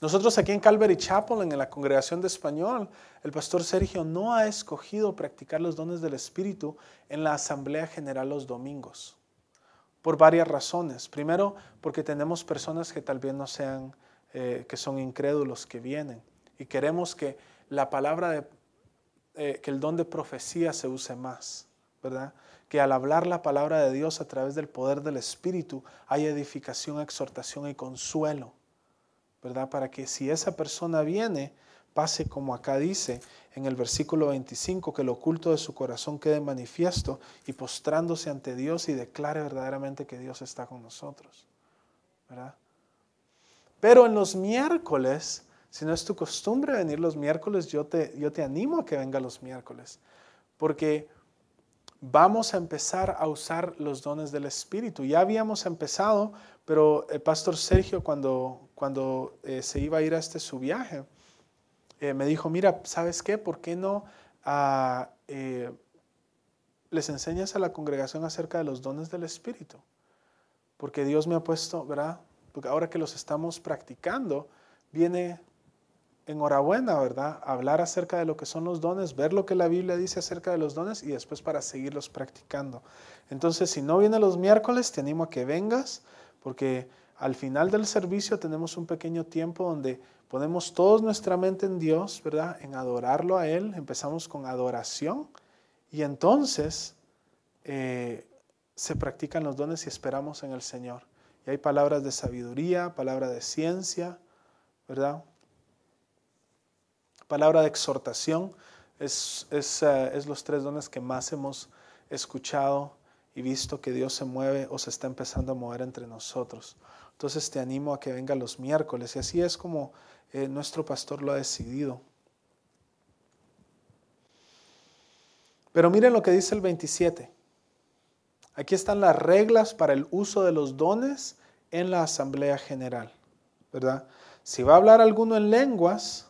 Nosotros aquí en Calvary Chapel, en la congregación de español, el pastor Sergio no ha escogido practicar los dones del Espíritu en la asamblea general los domingos. Por varias razones. Primero, porque tenemos personas que tal vez no sean, que son incrédulos, que vienen. Y queremos que la palabra, que el don de profecía se use más, ¿verdad? Que al hablar la palabra de Dios a través del poder del Espíritu, haya edificación, exhortación y consuelo, ¿verdad? Para que si esa persona viene, pase como acá dice en el versículo 25, que lo oculto de su corazón quede manifiesto y postrándose ante Dios y declare verdaderamente que Dios está con nosotros, ¿verdad? Pero en los miércoles, si no es tu costumbre venir los miércoles, yo te animo a que venga los miércoles, porque vamos a empezar a usar los dones del Espíritu. Ya habíamos empezado, pero el pastor Sergio cuando se iba a ir a su viaje, me dijo, mira, ¿sabes qué? ¿Por qué no les enseñas a la congregación acerca de los dones del Espíritu? Porque Dios me ha puesto, ¿verdad? Porque ahora que los estamos practicando, viene enhorabuena, ¿verdad? Hablar acerca de lo que son los dones, ver lo que la Biblia dice acerca de los dones y después para seguirlos practicando. Entonces, si no vienes los miércoles, te animo a que vengas, porque al final del servicio tenemos un pequeño tiempo donde ponemos toda nuestra mente en Dios, ¿verdad? En adorarlo a Él. Empezamos con adoración y entonces se practican los dones y esperamos en el Señor. Y hay palabras de sabiduría, palabra de ciencia, ¿verdad? Palabra de exhortación. Es los 3 dones que más hemos escuchado y visto que Dios se mueve o se está empezando a mover entre nosotros. Entonces te animo a que venga los miércoles. Y así es como nuestro pastor lo ha decidido. Pero miren lo que dice el 27. Aquí están las reglas para el uso de los dones en la asamblea general, ¿verdad? Si va a hablar alguno en lenguas,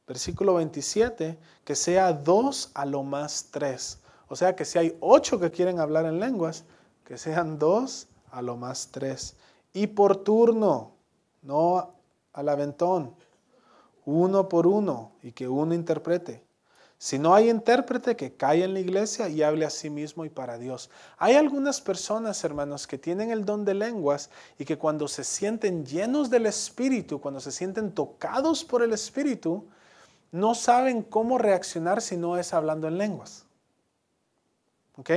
versículo 27, que sea 2 a lo más 3. O sea que si hay 8 que quieren hablar en lenguas, que sean 2 a lo más 3. Y por turno, no al aventón, uno por uno, y que uno interprete. Si no hay intérprete, que calle en la iglesia y hable a sí mismo y para Dios. Hay algunas personas, hermanos, que tienen el don de lenguas y que cuando se sienten llenos del Espíritu, cuando se sienten tocados por el Espíritu, no saben cómo reaccionar si no es hablando en lenguas. ¿Ok?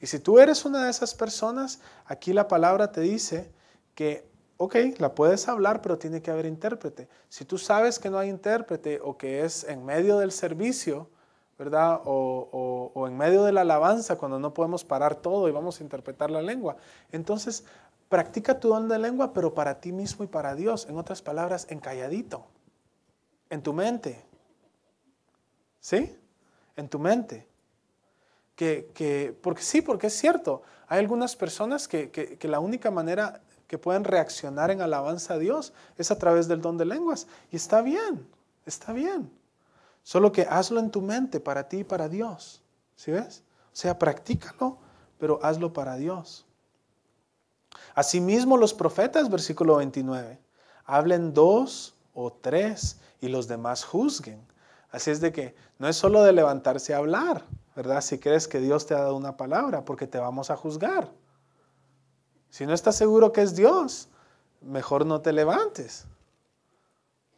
Y si tú eres una de esas personas, aquí la palabra te dice que, ok, la puedes hablar, pero tiene que haber intérprete. Si tú sabes que no hay intérprete o que es en medio del servicio, ¿verdad? O en medio de la alabanza, cuando no podemos parar todo y vamos a interpretar la lengua. Entonces, practica tu don de lengua, pero para ti mismo y para Dios. En otras palabras, en calladito, en tu mente. ¿Sí? En tu mente. Porque es cierto. Hay algunas personas que la única manera que pueden reaccionar en alabanza a Dios es a través del don de lenguas. Y está bien, está bien. Solo que hazlo en tu mente, para ti y para Dios. ¿Sí ves? O sea, practícalo, pero hazlo para Dios. Asimismo los profetas, versículo 29, hablen 2 o 3 y los demás juzguen. Así es de que no es solo de levantarse a hablar, ¿verdad? Si crees que Dios te ha dado una palabra, porque te vamos a juzgar. Si no estás seguro que es Dios, mejor no te levantes,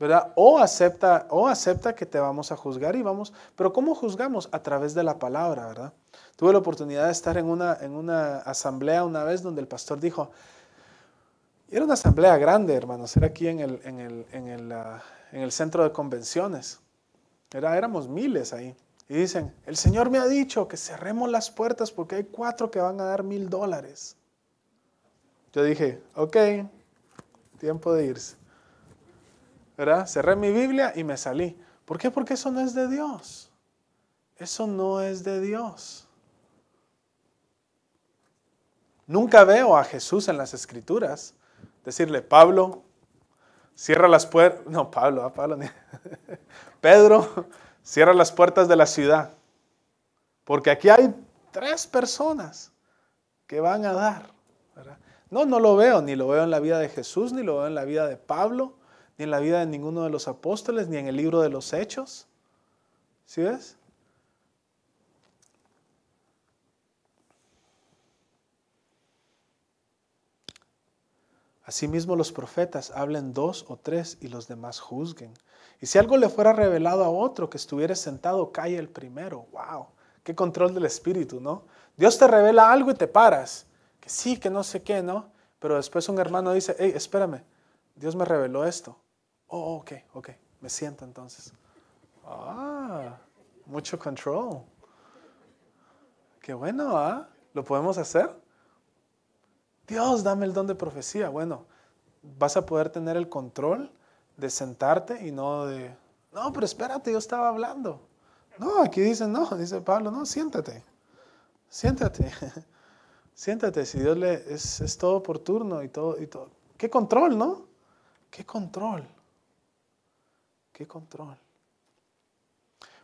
¿verdad? O acepta que te vamos a juzgar y vamos. Pero ¿cómo juzgamos? A través de la palabra, ¿verdad? Tuve la oportunidad de estar en una asamblea una vez donde el pastor dijo, y era una asamblea grande, hermanos, era aquí en el centro de convenciones. Éramos miles ahí. Y dicen, el Señor me ha dicho que cerremos las puertas porque hay 4 que van a dar $1,000. Yo dije, ok, tiempo de irse. ¿Verdad? Cerré mi Biblia y me salí. ¿Por qué? Porque eso no es de Dios. Eso no es de Dios. Nunca veo a Jesús en las Escrituras decirle, Pablo, cierra las puertas. No, Pablo. Pedro, cierra las puertas de la ciudad. Porque aquí hay 3 personas que van a dar, ¿verdad? No lo veo. Ni lo veo en la vida de Jesús, ni lo veo en la vida de Pablo, ni en la vida de ninguno de los apóstoles, ni en el libro de los Hechos. ¿Sí ves? Asimismo los profetas hablen 2 o 3 y los demás juzguen. Y si algo le fuera revelado a otro que estuviera sentado, cae el primero. ¡Wow! ¡Qué control del espíritu!, ¿no? Dios te revela algo y te paras. Que sí, que no sé qué, ¿no? Pero después un hermano dice, hey, espérame, Dios me reveló esto. Oh, ok, me siento entonces. Mucho control. Qué bueno, ¿ah? ¿Lo podemos hacer? Dios, dame el don de profecía. Bueno, vas a poder tener el control de sentarte y no de, no, pero espérate, yo estaba hablando. No, aquí dice, no, dice Pablo, no, siéntate. Siéntate. Siéntate, si Dios es todo por turno y todo. ¿Qué control, no? ¿Qué control? ¿Qué control?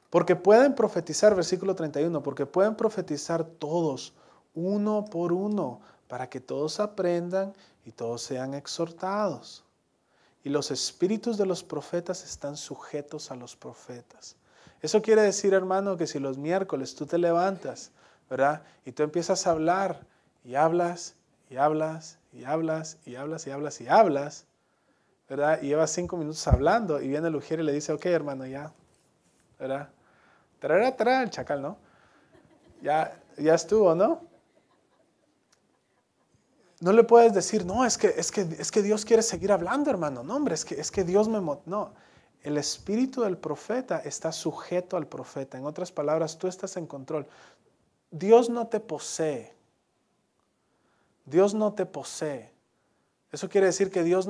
Porque pueden profetizar, versículo 31, porque pueden profetizar todos, uno por uno, para que todos aprendan y todos sean exhortados. Y los espíritus de los profetas están sujetos a los profetas. Eso quiere decir, hermano, que si los miércoles tú te levantas, ¿verdad? Y tú empiezas a hablar y hablas y hablas y hablas y hablas y hablas y hablas, ¿verdad? Y llevas 5 minutos hablando y viene el ujier y le dice, ok, hermano, ya, ¿verdad? Tarara, el chacal, ¿no? Ya estuvo, ¿no? No le puedes decir, no, es que Dios quiere seguir hablando, hermano. No, hombre, es que Dios me... No, el espíritu del profeta está sujeto al profeta. En otras palabras, tú estás en control. Dios no te posee. Dios no te posee. Eso quiere decir que Dios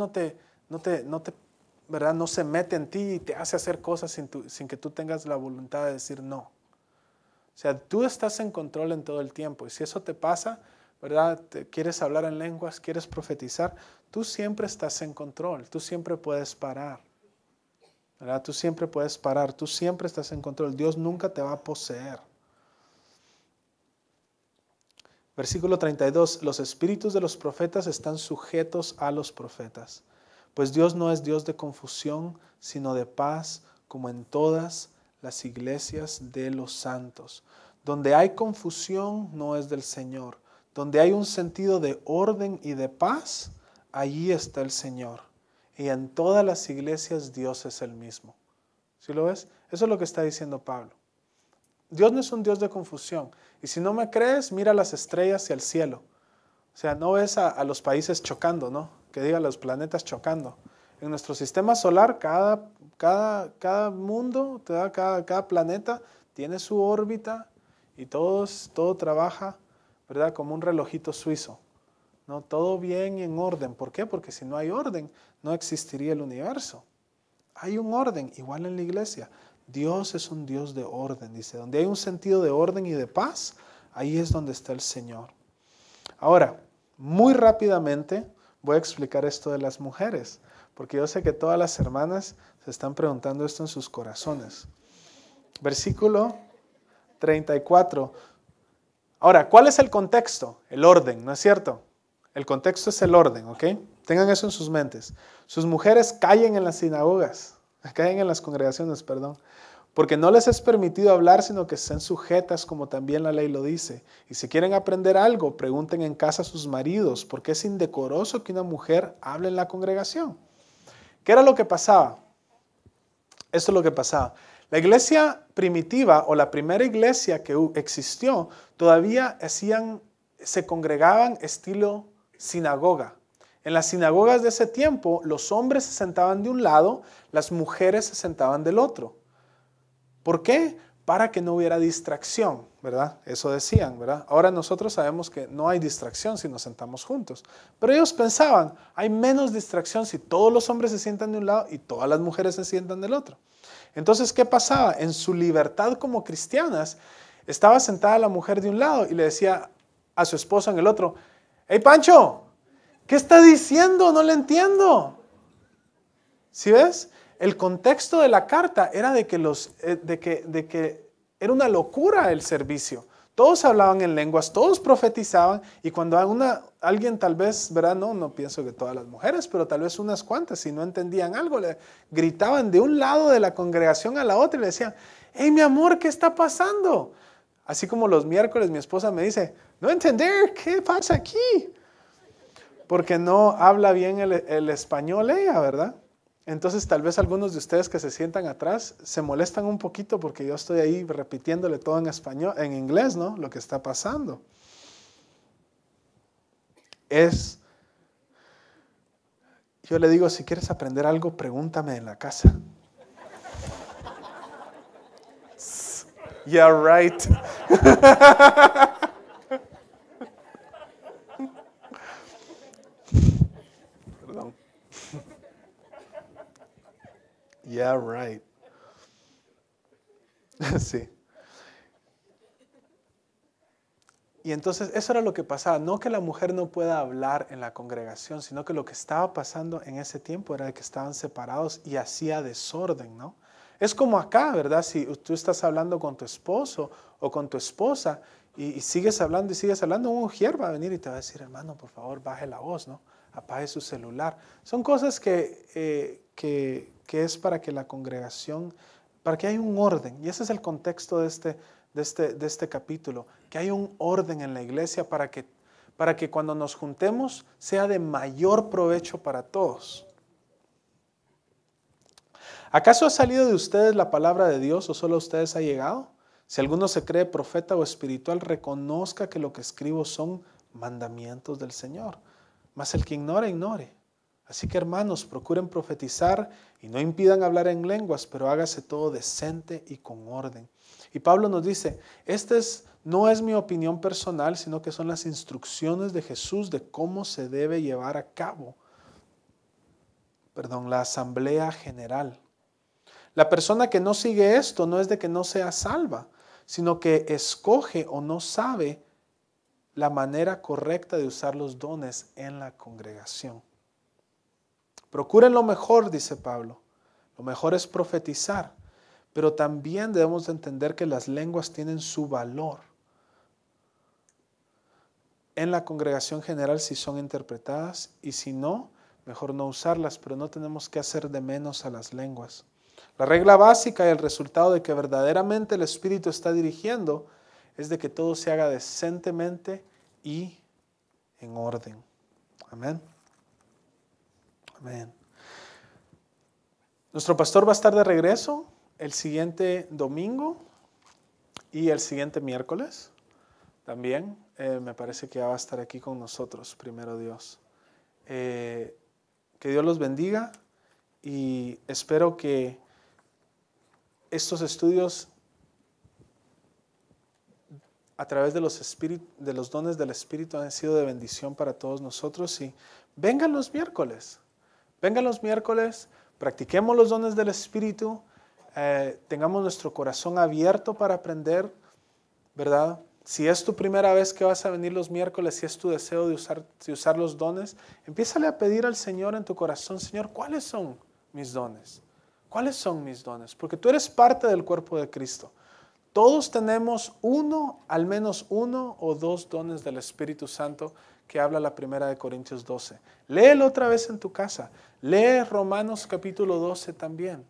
¿verdad? No se mete en ti y te hace hacer cosas sin que tú tengas la voluntad de decir no. O sea, tú estás en control en todo el tiempo. Y si eso te pasa, ¿verdad? Quieres hablar en lenguas, quieres profetizar, tú siempre estás en control. Tú siempre puedes parar. ¿Verdad? Tú siempre puedes parar. Tú siempre estás en control. Dios nunca te va a poseer. Versículo 32. Los espíritus de los profetas están sujetos a los profetas. Pues Dios no es Dios de confusión, sino de paz, como en todas las iglesias de los santos. Donde hay confusión no es del Señor. Donde hay un sentido de orden y de paz, allí está el Señor. Y en todas las iglesias Dios es el mismo. ¿Sí lo ves? Eso es lo que está diciendo Pablo. Dios no es un Dios de confusión. Y si no me crees, mira las estrellas y al cielo. O sea, no ves a los países chocando, ¿no? Que diga los planetas chocando. En nuestro sistema solar, cada mundo, cada planeta tiene su órbita y todo trabaja, ¿verdad? Como un relojito suizo, ¿no? Todo bien y en orden. ¿Por qué? Porque si no hay orden, no existiría el universo. Hay un orden, igual en la iglesia. Dios es un Dios de orden, dice. Donde hay un sentido de orden y de paz, ahí es donde está el Señor. Ahora, muy rápidamente voy a explicar esto de las mujeres, porque yo sé que todas las hermanas se están preguntando esto en sus corazones. Versículo 34. Ahora, ¿cuál es el contexto? El orden, ¿no es cierto? El contexto es el orden, ¿ok? Tengan eso en sus mentes. Sus mujeres callen en las sinagogas, callen en las congregaciones, perdón. Porque no les es permitido hablar, sino que estén sujetas, como también la ley lo dice. Y si quieren aprender algo, pregunten en casa a sus maridos, porque es indecoroso que una mujer hable en la congregación. ¿Qué era lo que pasaba? Esto es lo que pasaba. La iglesia primitiva, o la primera iglesia que existió, todavía se congregaban estilo sinagoga. En las sinagogas de ese tiempo, los hombres se sentaban de un lado, las mujeres se sentaban del otro. ¿Por qué? Para que no hubiera distracción, ¿verdad? Eso decían, ¿verdad? Ahora nosotros sabemos que no hay distracción si nos sentamos juntos. Pero ellos pensaban, hay menos distracción si todos los hombres se sientan de un lado y todas las mujeres se sientan del otro. Entonces, ¿qué pasaba? En su libertad como cristianas, estaba sentada la mujer de un lado y le decía a su esposo en el otro, ¡Hey Pancho! ¿Qué está diciendo? No le entiendo. ¿Sí ves? El contexto de la carta era de que era una locura el servicio. Todos hablaban en lenguas, todos profetizaban, y cuando alguien tal vez, ¿verdad? No pienso que todas las mujeres, pero tal vez unas cuantas, si no entendían algo, le gritaban de un lado de la congregación a la otra y le decían, hey mi amor, ¿qué está pasando? Así como los miércoles mi esposa me dice, no entender, ¿qué pasa aquí? Porque no habla bien el español ella, ¿verdad? Entonces tal vez algunos de ustedes que se sientan atrás se molestan un poquito porque yo estoy ahí repitiéndole todo en español, en inglés, ¿no? Lo que está pasando. Yo le digo, si quieres aprender algo, pregúntame en la casa. Yeah, right. Perdón. Yeah, right. Sí. Y entonces eso era lo que pasaba, no que la mujer no pueda hablar en la congregación, sino que lo que estaba pasando en ese tiempo era que estaban separados y hacía desorden, ¿no? Es como acá, ¿verdad? Si tú estás hablando con tu esposo o con tu esposa y sigues hablando, un mujer va a venir y te va a decir, hermano, por favor, baje la voz, ¿no? Apague su celular. Son cosas que es para que la congregación, para que haya un orden. Y ese es el contexto de este capítulo, que hay un orden en la iglesia para que cuando nos juntemos sea de mayor provecho para todos. ¿Acaso ha salido de ustedes la palabra de Dios o solo a ustedes ha llegado? Si alguno se cree profeta o espiritual, reconozca que lo que escribo son mandamientos del Señor. Mas el que ignora, ignore. Así que hermanos, procuren profetizar y no impidan hablar en lenguas, pero hágase todo decente y con orden. Y Pablo nos dice, no es mi opinión personal, sino que son las instrucciones de Jesús de cómo se debe llevar a cabo la asamblea general. La persona que no sigue esto no es de que no sea salva, sino que escoge o no sabe la manera correcta de usar los dones en la congregación. Procuren lo mejor, dice Pablo. Lo mejor es profetizar, pero también debemos de entender que las lenguas tienen su valor en la congregación general si son interpretadas, y si no, mejor no usarlas, pero no tenemos que hacer de menos a las lenguas. La regla básica y el resultado de que verdaderamente el Espíritu está dirigiendo es de que todo se haga decentemente y en orden. Amén. Amén. Nuestro pastor va a estar de regreso el siguiente domingo y el siguiente miércoles también. Me parece que va a estar aquí con nosotros, primero Dios. Que Dios los bendiga y espero que estos estudios a través de los dones del Espíritu han sido de bendición para todos nosotros. Y vengan los miércoles, practiquemos los dones del Espíritu, tengamos nuestro corazón abierto para aprender, ¿verdad? Si es tu primera vez que vas a venir los miércoles, si es tu deseo de usar los dones, empiézale a pedir al Señor en tu corazón: Señor, ¿cuáles son mis dones? ¿Cuáles son mis dones? Porque tú eres parte del cuerpo de Cristo. Todos tenemos al menos uno o dos dones del Espíritu Santo que habla la primera de Corintios 12. Léelo otra vez en tu casa. Lee Romanos capítulo 12 también.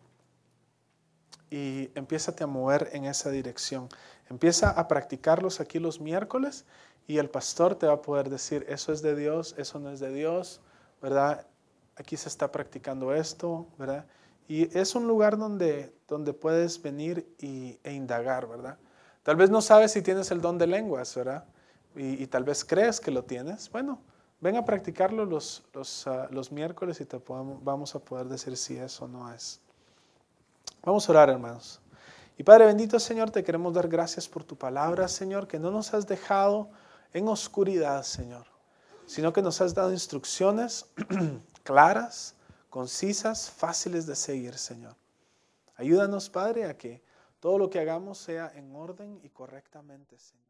Y empiézate a mover en esa dirección. Empieza a practicarlos aquí los miércoles y el pastor te va a poder decir: eso es de Dios, eso no es de Dios, ¿verdad? Aquí se está practicando esto, ¿verdad? Y es un lugar donde puedes venir e indagar, ¿verdad? Tal vez no sabes si tienes el don de lenguas, ¿verdad? Y tal vez crees que lo tienes. Bueno, ven a practicarlo los miércoles y vamos a poder decir si eso no es. Vamos a orar, hermanos. Y Padre bendito, Señor, te queremos dar gracias por tu palabra, Señor, que no nos has dejado en oscuridad, Señor, sino que nos has dado instrucciones claras, concisas, fáciles de seguir, Señor. Ayúdanos, Padre, a que todo lo que hagamos sea en orden y correctamente, Señor.